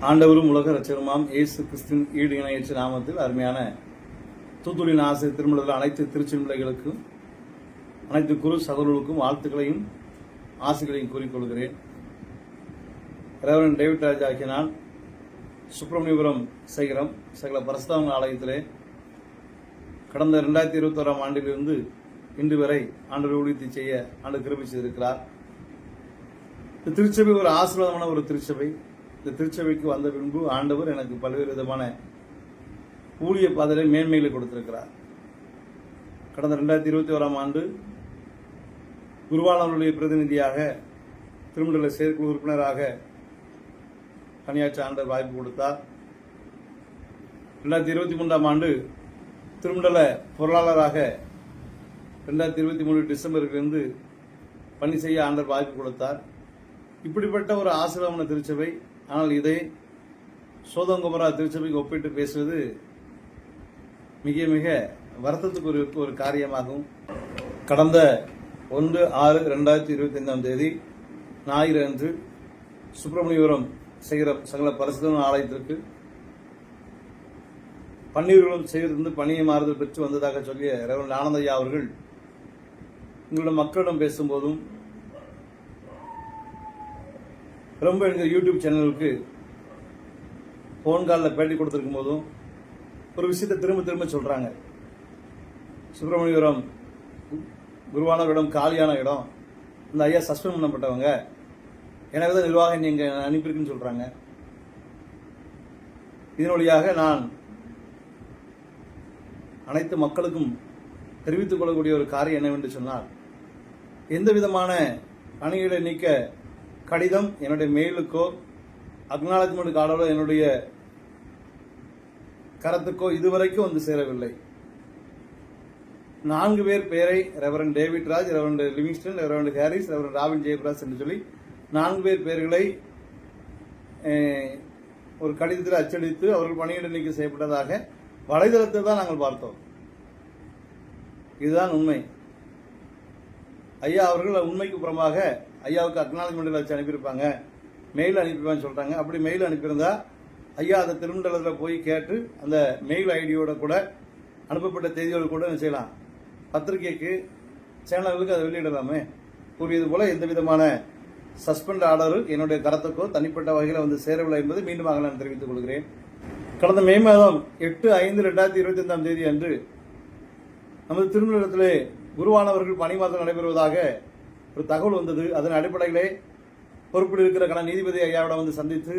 ஆண்டவரும் உலக ரட்சகருமாம் இயேசு கிறிஸ்துவின் ஈடு இணையற்ற நாமத்தில் அருமையான தூத்துக்குடியின் ஆசிரியர் திருமணத்தில் அனைத்து திருச்சின்பிள்ளைகளுக்கும் அனைத்து குரு சகோதரர்களுக்கும் வாழ்த்துக்களையும் ஆசைகளையும் கூறிக்கொள்கிறேன். ரெவரண்ட் டேவிட் ராஜ் ஆகிய நான் சுப்பிரமணியபுரம் சேகரம் சகல பரிசுத்தவான்கள் ஆலயத்திலே கடந்த 2021 ஆண்டிலிருந்து இன்று வரை ஆண்டவர் ஊழியத்தை செய்ய ஆண்டு கிருபை செய்திருக்கிறார். இந்த திருச்சபை ஒரு ஆசீர்வாதமான ஒரு திருச்சபை. இந்த திருச்சபைக்கு வந்த பின்பு ஆண்டவர் எனக்கு பல்வேறு விதமான ஊழிய பாதையை மேன்மைகளை கொடுத்திருக்கிறார். கடந்த 2021 ஆண்டு குருவானவருடைய பிரதிநிதியாக திருமண்டல செயற்குழு உறுப்பினராக பணியாற்ற ஆண்டவர் வாய்ப்பு கொடுத்தார். 2023 ஆண்டு திருமண்டல பொருளாளராக 2023 டிசம்பரிலிருந்து பணி செய்ய ஆண்டவர் வாய்ப்பு கொடுத்தார். இப்படிப்பட்ட ஒரு ஆசீர்வாதமான திருச்சபை. ஆனால் இதை சோதங்கொமரா திருச்சபைக்கு ஒப்பிட்டு பேசுவது மிக மிக வருத்தத்துக்கு ஒரு காரியமாகும். கடந்த 1/6/2025 ஞாயிறு அன்று சுப்பிரமணியபுரம் சகல பரிசுத்தவான்கள் ஆலயத்திற்கு பன்னீர்களும் செய்திருந்து பணியை மாறுதல் பெற்று வந்ததாக சொல்லிய ரெவரண்ட் ஆனந்தையா அவர்கள் உங்களிடம் மக்களிடம் பேசும்போதும் ரொம்ப எங்கள் யூடியூப் சேனலுக்கு போன் காலில் பேட்டி கொடுத்திருக்கும் போதும் ஒரு விஷயத்தை திரும்ப திரும்ப சொல்றாங்க. சுப்பிரமணியபுரம் குருவானவரிடம் காலியான இடம், இந்த ஐயா சஸ்பெண்ட் பண்ணப்பட்டவங்க, எனவே தான் நிர்வாகம் நீங்க அனுப்பியிருக்குன்னு சொல்றாங்க. இதன் வழியாக நான் அனைத்து மக்களுக்கும் தெரிவித்துக் கொள்ளக்கூடிய ஒரு காரியம் என்னவென்று சொன்னால், எந்த விதமான பணிகளை நீக்க கடிதம் என்னுடைய மெயிலுக்கோ அக்னாலஜ்மெண்ட் கார்டோ என்னுடைய கரத்துக்கோ இதுவரைக்கும் வந்து சேரவில்லை. 4 பேர் பெயரை reverend David Raj, reverend Livingston, reverend Harris, reverend Robin Jeyapiraj என்று சொல்லி 4 பேர் பெயர்களை ஒரு கடிதத்தில் அச்சடித்து அவர்கள் பணியிட நீக்கம் செய்யப்பட்டதாக வலைதளத்தில் தான் நாங்கள் பார்த்தோம். இதுதான் உண்மை. ஐயா அவர்கள் உண்மைக்கு புறமாக ஐயாவுக்கு அக்னாலஜ்மெண்ட் வச்சு அனுப்பியிருப்பாங்க, மெயில் அனுப்பிப்பான்னு சொல்றாங்க. அப்படி மெயில் அனுப்பியிருந்தா ஐயா அந்த திருமண்டலத்தில் போய் கேட்டு அந்த மெயில் ஐடியோட கூட அனுப்பப்பட்ட தேதியோடு கூட என்ன செய்யலாம், பத்திரிகைக்கு சேனல்களுக்கு அதை வெளியிடலாமே. கூறியது போல எந்த விதமான சஸ்பெண்ட் ஆர்டர் என்னுடைய கரத்துக்கோ தனிப்பட்ட வகையில் வந்து சேரவில்லை என்பதை மீண்டும் நான் தெரிவித்துக் கொள்கிறேன். கடந்த மே மாதம் 8/5/2025 அன்று நமது திருமண்டலத்திலே குருவானவர்கள் பணி மாற்றம் நடைபெறுவதாக ஒரு தகவல் வந்தது. அதன் அடிப்படையிலே பொறுப்பில் இருக்கிற நீதிபதி ஐயாவிடம் வந்து சந்தித்து